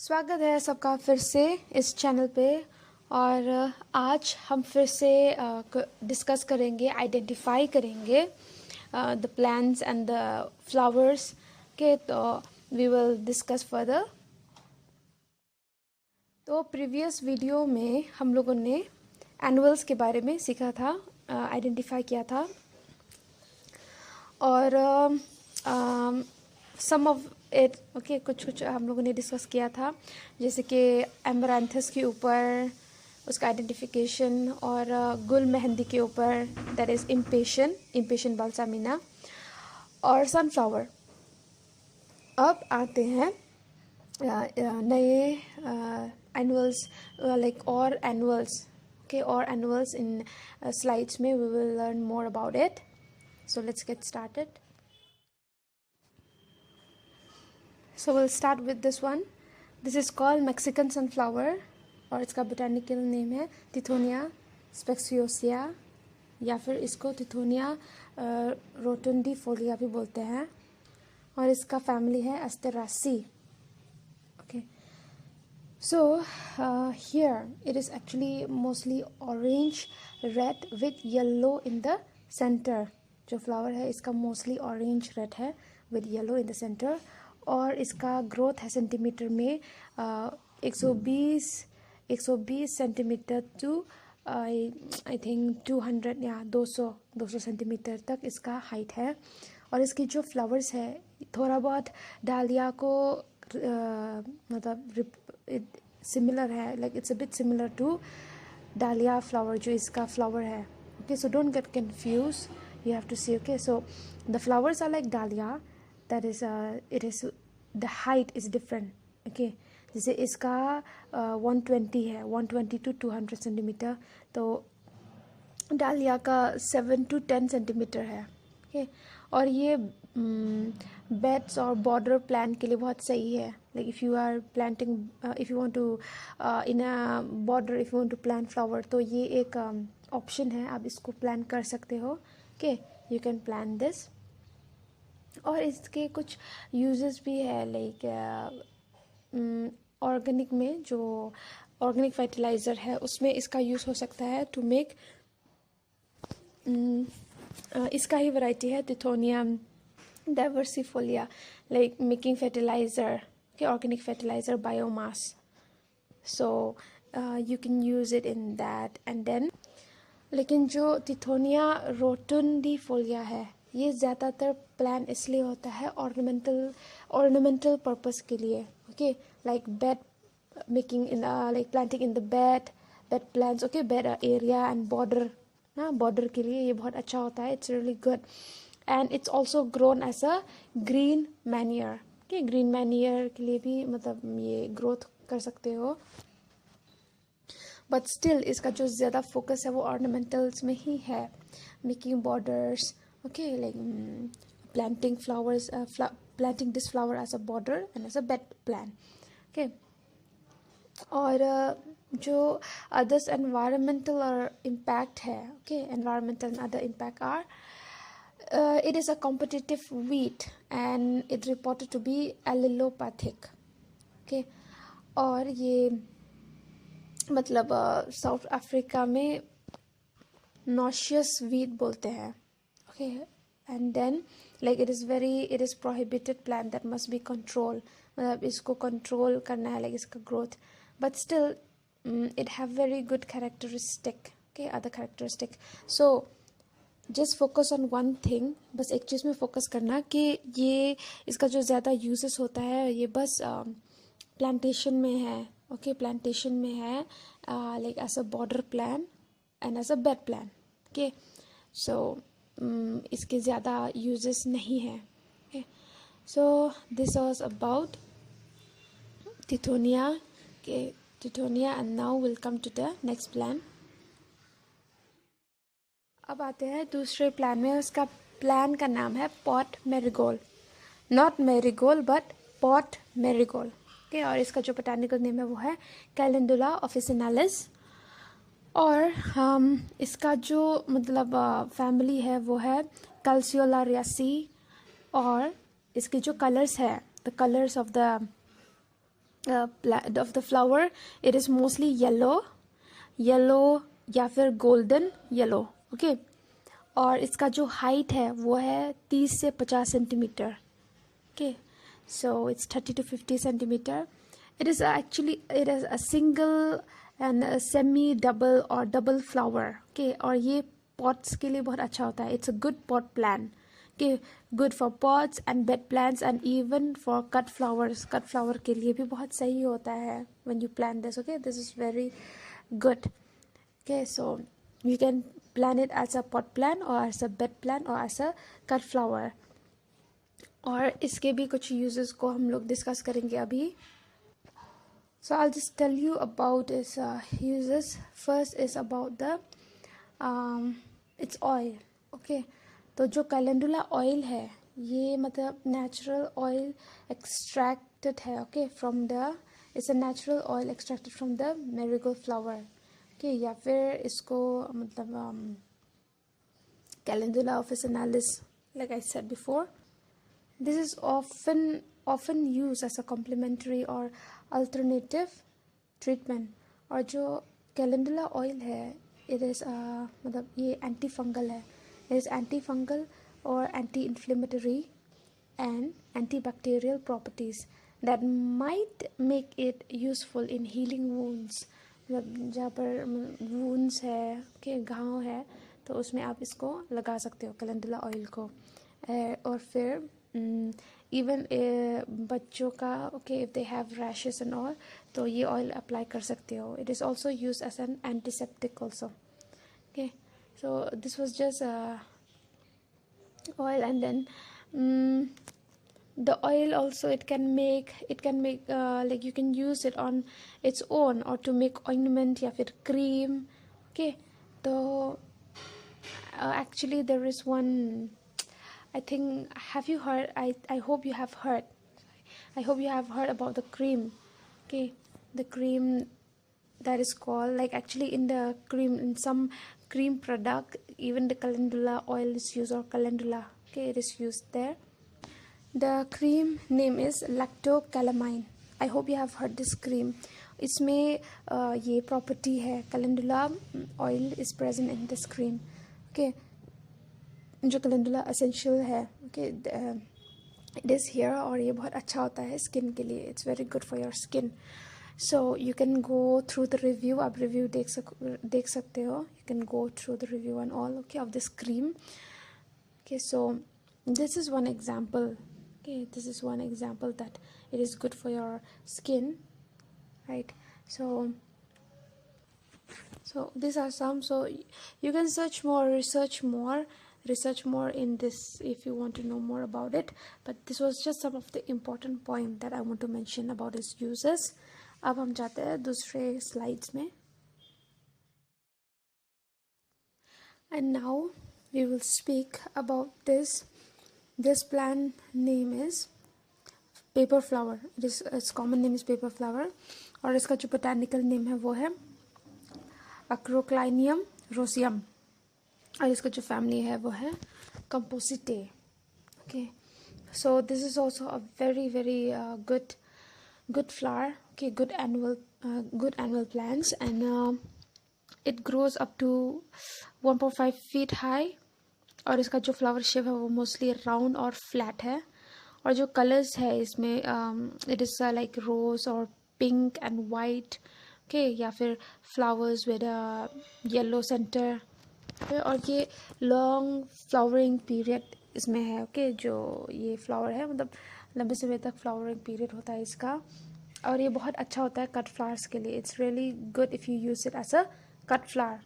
स्वागत है सबका फिर से इस चैनल पे। और आज हम फिर से डिस्कस करेंगे, आइडेंटिफाई करेंगे the plants and the flowers के। तो वी विल डिस्कस फर्दर। तो प्रीवियस वीडियो में हम लोगों ने एनुअल्स के बारे में सीखा था, आइडेंटिफाई किया था। और सम ऑफ इट ओके, कुछ हम लोगों ने डिस्कस किया था, जैसे कि एमरांथस के ऊपर उसका आइडेंटिफिकेशन, और गुल मेहंदी के ऊपर दैट इज़ इम्पेशन बाल्सामिना, और सनफ्लावर। अब आते हैं नए एनुअल्स, लाइक और एनुअल्स ओके, और एनुअल्स इन स्लाइड्स में we will learn more about it. So let's get started. So we'll start with this one. This is called Mexican sunflower और इसका botanical name है Tithonia speciosa, या फिर इसको Tithonia rotundifolia भी बोलते हैं, और इसका family है Asteraceae. Okay. So here it is actually mostly orange red with yellow in the center. जो फ्लावर है इसका मोस्टली ऑरेंज रेड है with yellow in the centre, और इसका ग्रोथ है सेंटीमीटर में 120 सेंटीमीटर टू आई थिंक 200 या 200 सेंटीमीटर तक इसका हाइट है। और इसकी जो फ्लावर्स है थोड़ा बहुत डालिया को मतलब सिमिलर है, like it's a bit similar to dahlia flower जो इसका फ्लावर है। Okay, so don't get confuse, you have to see. Okay, so the flowers are like dahlia, that is it is the height is different. Okay, जैसे इसका 120 है, 120 to 200 centimetre, तो डालिया का 7 to 10 centimetre है। okay, और ये बेड्स और बॉर्डर प्लांट के लिए बहुत सही है। Like if you are planting, if you want to in a border, if you want to plant flower, तो ये एक ऑप्शन है, आप इसको प्लान कर सकते हो। Okay, you can plan this. और इसके कुछ यूजेस भी है, लाइक ऑर्गेनिक में जो ऑर्गेनिक फर्टिलाइज़र है उसमें इसका यूज़ हो सकता है टू मेक, इसका ही वैरायटी है Tithonia diversifolia, like making fertilizer, okay, organic fertilizer biomass. So you can use it in that. And then लेकिन जो Tithonia rotundifolia है ये ज़्यादातर प्लान इसलिए होता है ऑर्नामेंटल पर्पस के लिए। Okay, like bed making in, like planting in the bed plants, okay, bed area and border ना, बॉर्डर के लिए ये बहुत अच्छा होता है। It's really good and it's also grown as a green manure. Okay, green manure के लिए भी मतलब ये ग्रोथ कर सकते हो, बट स्टिल इसका जो ज़्यादा फोकस है वो ऑर्नामेंटल्स में ही है, making borders, okay, like planting flowers, planting this flower as a border and as a bed plan. Okay, और जो अदर्स एनवायरमेंटल और इम्पैक्ट है, okay, environmental and other impact are, it is a competitive wheat and it reported to be allelopathic. okay, और ये मतलब South Africa में noxious weed बोलते हैं। Okay, and then like it is prohibited plant that must be control, मतलब इसको control करना है, लाइक इसका growth, but still it have very good characteristic, okay, other characteristic. So just focus on one thing, बस एक चीज़ में focus करना कि ये इसका जो ज़्यादा यूजेस होता है ये बस प्लांटेशन में है। ओके, प्लांटेशन में है, like as a border plan and as a bed plan. Okay, so इसके ज़्यादा यूजेस नहीं है। Okay, so this was about Tithonia. Okay, Tithonia, and now we'll come to the next plan. अब आते हैं दूसरे प्लान में। उसका प्लान का नाम है pot marigold, not marigold but pot marigold. Okay, और इसका जो बोटानिकल नेम है वो है कैलेंडुला ऑफिसिनालिस। और इसका जो मतलब फैमिली है वो है कैल्सियोलारियासी। और इसके जो कलर्स है, the colours of the of the flower, it is mostly yellow या फिर golden yellow. Okay, और इसका जो height है वो है 30 से 50 centimetre. Okay, so it's 30 to 50 centimeter. It is a single and a semi double or double flower. Okay, और ये pots के लिए बहुत अच्छा होता है. It's a good pot plant. Okay, good for pots and bed plants and even for cut flowers. Cut flower के लिए भी बहुत सही होता है when you plant this. Okay, this is very good. Okay, so you can plant it as a pot plant or as a bed plant or as a cut flower. और इसके भी कुछ uses को हम लोग discuss करेंगे अभी. So I'll just tell you about its uses. First is about the its oil. Okay, तो जो calendula oil है ये मतलब natural oil extracted है. Okay, from the it's a natural oil extracted from the marigold flower. Okay, या फिर इसको मतलब calendula officinalis, like I said before. This is often used as a complementary or alternative treatment. और जो calendula oil है it is मतलब ये antifungal है. It is antifungal or anti-inflammatory and antibacterial properties that might make it useful in healing wounds. मतलब जहाँ पर wounds है के घाव है तो उसमें आप इसको लगा सकते हो calendula oil को. और फिर even बच्चों का okay if they have rashes and all तो ये oil apply कर सकते हो. It is also used as an antiseptic also. Okay, so this was just oil, and then the oil also it can make like you can use it on its own or to make ointment या फिर cream. Okay, so actually there is one, I think, have you heard, I hope you have heard, I hope you have heard about the cream. Okay, the cream that is called, like actually in the cream, in some cream product even the calendula oil is used, or calendula. Okay, it is used there. The cream name is lactocalamine. I hope you have heard this cream. इसमें ये property है, calendula oil is present in this cream. Okay, जो calendula essential है. Okay, it is here और ये बहुत अच्छा होता है skin के लिए. It's very good for your skin. So you can go through the review. आप review देख सकते हो. You can go through the review and all. Okay, of this cream. Okay, so this is one example. Okay, this is one example that it is good for your skin, right? So these are some. So you can research more in this if you want to know more about it. But this was just some of the important point that I want to mention about its uses. अब हम जाते हैं दूसरे slides में. And now we will speak about this. This plant name is paper flower. Its common name is paper flower. और इसका जो botanical name है वो है Acroclinium roseum. और इसका जो family है वो है Compositae. Okay, so this is also a very good flower. Okay, good annual plants, and it grows up to 1.5 feet high. और इसका जो फ्लावर शेप है वो मोस्टली राउंड और फ्लैट है. और जो कलर्स है इसमें इट इज़ लाइक रोज और पिंक एंड वाइट. ओके, या फिर फ्लावर्स विद येलो सेंटर. और ये लॉन्ग फ्लावरिंग पीरियड इसमें है. ओके, जो ये फ्लावर है मतलब लंबे समय तक फ्लावरिंग पीरियड होता है इसका. और ये बहुत अच्छा होता है कट फ्लावर्स के लिए. It's really good if you use it as a cut flower.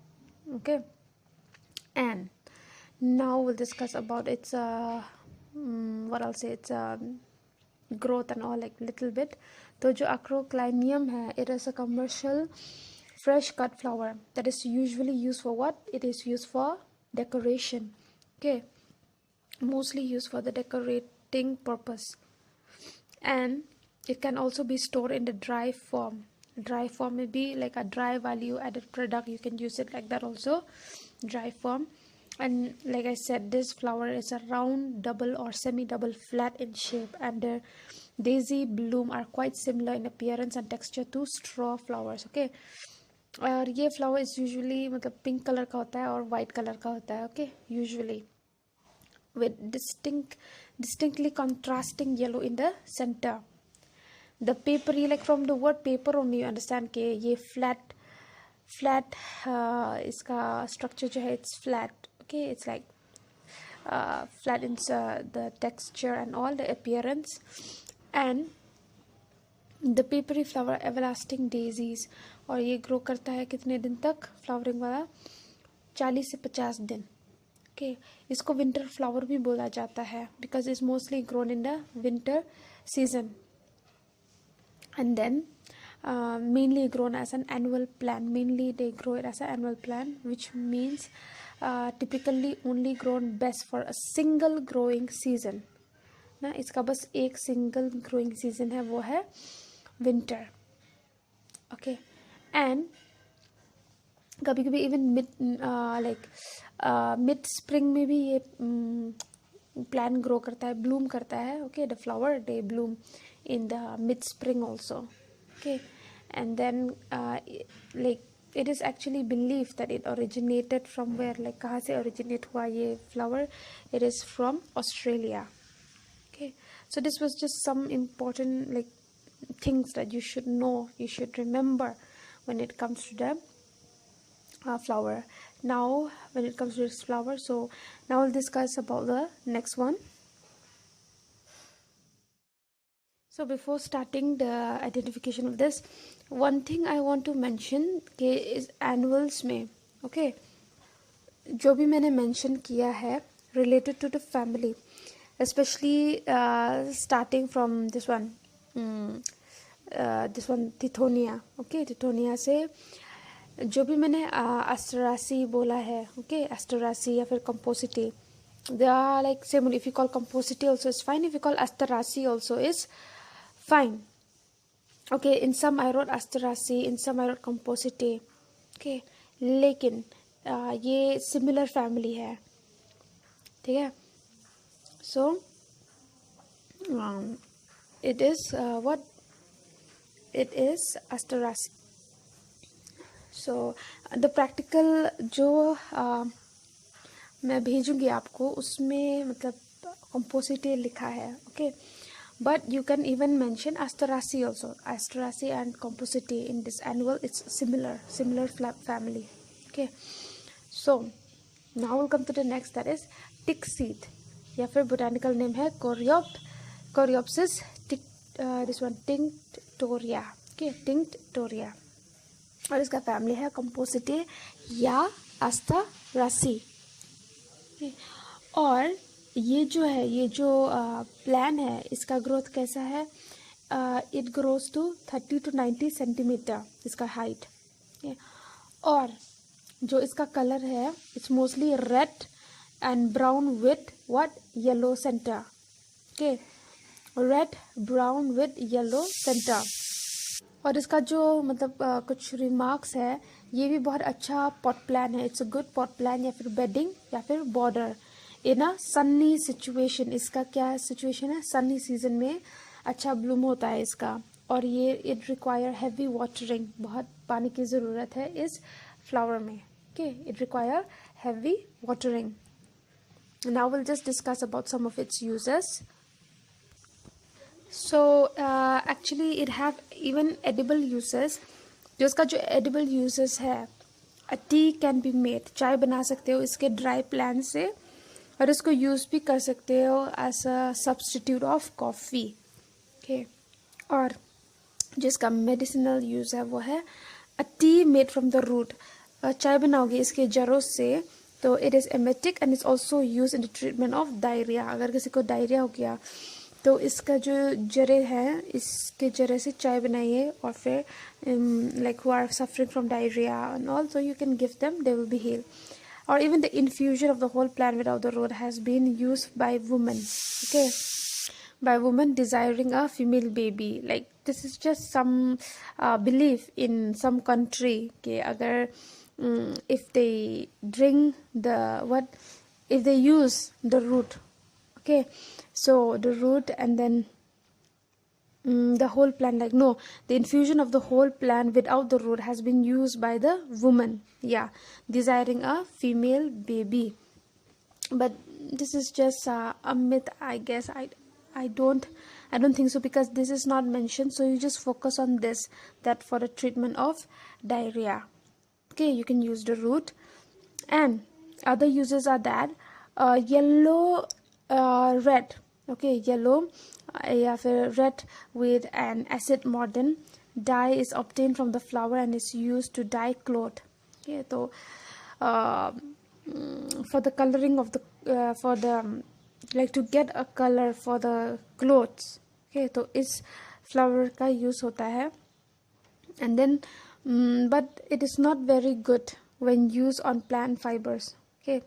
Okay, and now we'll discuss about its what I'll say, its growth and all, like little bit. तो जो Acroclinium है, it is a commercial fresh cut flower that is usually used for what? It is used for decoration. Okay, mostly used for the decorating purpose, and it can also be stored in the dry form. Dry form may be like a dry value added product. You can use it like that also, dry form. And like I said, this flower is a round, double or semi-double, flat in shape, and daisy bloom are quite similar in appearance and texture to straw flowers. Okay, और ये flower is usually मतलब pink color का होता है और white color का होता है. Okay, usually with distinctly contrasting yellow in the center. The papery, like from the word paper only you understand कि ये flat इसका structure जो है it's flat. Okay, it's like flat in the texture and all the appearance. And the papery flower everlasting daisies, और ये grow करता है कितने दिन तक फ्लावरिंग वाला? 40 से 50 दिन. ओके, इसको विंटर फ्लावर भी बोला जाता है because it's mostly grown in the winter season. And then mainly grown as an annual plant. Mainly they grow it as an annual plant, which means typically only grown best for a single growing season. ना इसका बस एक single growing season है, वो है winter. Okay, and कभी कभी even mid spring में भी ये प्लांट ग्रो करता है, ब्लूम करता है. Okay, the flower they Bloom in the mid spring also. Okay, and then like it is actually believed that it originated from where, like कहाँ से originate हुआ ये flower? It is from Australia. Okay, so this was just some important like things that you should know, you should remember when it comes to the flower. Now when it comes to this flower, so now we'll discuss about the next one. So before starting the identification of this, one thing I want to mention कि इस annuals में, okay, जो भी मैंने mention किया है related to the family, especially starting from this one Tithonia. Okay, Tithonia से जो भी मैंने Asteraceae बोला है, okay, Asteraceae या फिर Compositae, they are like same. If you call Compositae also is fine, if you call Asteraceae also is fine. Okay, in some I wrote Asteraceae, in some I wrote Compositae. Okay, लेकिन ये similar family है, ठीक है? So it is what it is Asteraceae. So the practical जो मैं भेजूंगी आपको उसमें मतलब Compositae लिखा है. Okay, but you can even mention Asteraceae also. Asteraceae and Compositae in this annual, it's similar family. Okay, so now we'll come to the next, that is Tickseed, या फिर botanical name है Coreopsis this one Tinctoria. Okay, Tinctoria, और इसका family है Compositae या Asteraceae. Okay, और ये जो है, ये जो प्लान है, इसका ग्रोथ कैसा है? It grows to 30 to 90 centimetre इसका हाइट. और जो इसका कलर है, it's mostly red and brown with what? Yellow centre. Okay, red brown with yellow centre. और इसका जो मतलब कुछ रिमार्क्स है, ये भी बहुत अच्छा पॉट प्लान है. It's a good pot plan या फिर बेडिंग या फिर border in a Sunny situation. इसका क्या सिचुएशन है? सन्नी सीजन में अच्छा ब्लूम होता है इसका. और ये इट रिक्वायर हैवी वाटरिंग, बहुत पानी की ज़रूरत है इस फ्लावर में. Okay, it require heavy watering. Now will just discuss about some of its uses. So actually it have even edible uses. जो इसका जो एडिबल यूजेस है, a tea can be made, चाय बना सकते हो इसके ड्राई प्लांट से, और इसको यूज़ भी कर सकते हो as a substitute of coffee. Okay, और जिसका मेडिसिनल यूज़ है वो है a tea made from the root. चाय बनाओगे इसके जड़ों से तो it is emetic and it's also use in the treatment of diarrhoea. अगर किसी को डायरिया हो गया तो इसका जो जड़े हैं, इसके जड़े से चाय बनाइए, और फिर like who are suffering from diarrhoea and all, so you can give them, they will be heal. Or even the infusion of the whole plant without the root has been used by women. Okay, by women desiring a female baby. Like this is just some belief in some country कि अगर if they drink the if they use the root. Okay, so the root and then the whole plant, like no, the infusion of the whole plant without the root has been used by the woman, yeah, desiring a female baby. But this is just a myth, I guess. I don't think so, because this is not mentioned. So you just focus on this, that for the treatment of diarrhea, okay, you can use the root. And other uses are that yellow, red, okay, yellow या फिर red with an acid mordant dye is obtained from the flower and is used to dye cloth. Okay, so for the coloring of the for the like to get a color for the clothes, okay, तो इस flower का use होता है. And then but it is not very good when used on plant fibers, okay,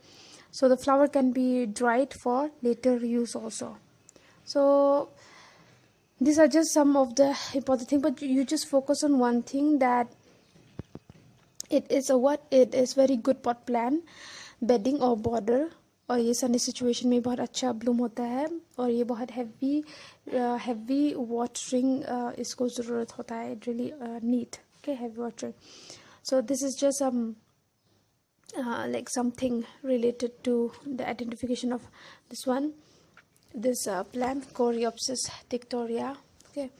so the flower can be dried for later use also. So these are just some of the important things, but you just focus on one thing, that it is very good pot plant, bedding or border, और ये sunny situation में बहुत अच्छा bloom होता है, और ये बहुत heavy watering इसको ज़रूरत होता है, it really need, okay, heavy watering. So this is just like something related to the identification of this plant, Coreopsis tinctoria. Okay,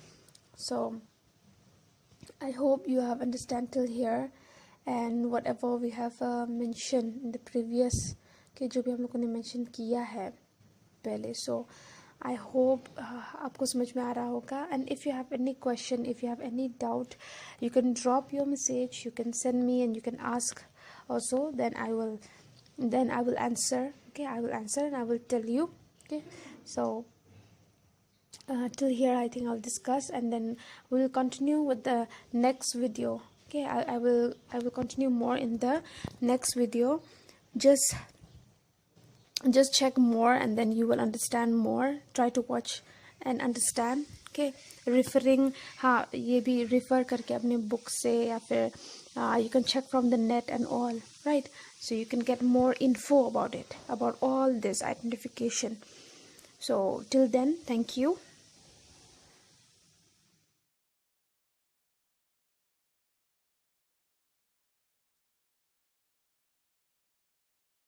so I hope you have understand till here, and whatever we have mentioned in the previous, okay, जो भी हम लोगों ने mention किया है पहले, so I hope आपको समझ में आ रहा होगा. And if you have any question, if you have any doubt, you can drop your message, you can send me, and you can ask also. Then I will answer. Okay, I will answer and I will tell you. Okay, so till here I think I'll discuss, and then we'll continue with the next video. Okay, I will continue more in the next video. Just check more, and then you will understand more. Try to watch and understand. Okay, referring, हाँ, ये भी refer करके अपने book से, या फिर you can check from the net and all, right? So you can get more info about it, about all this identification. So till then, thank you.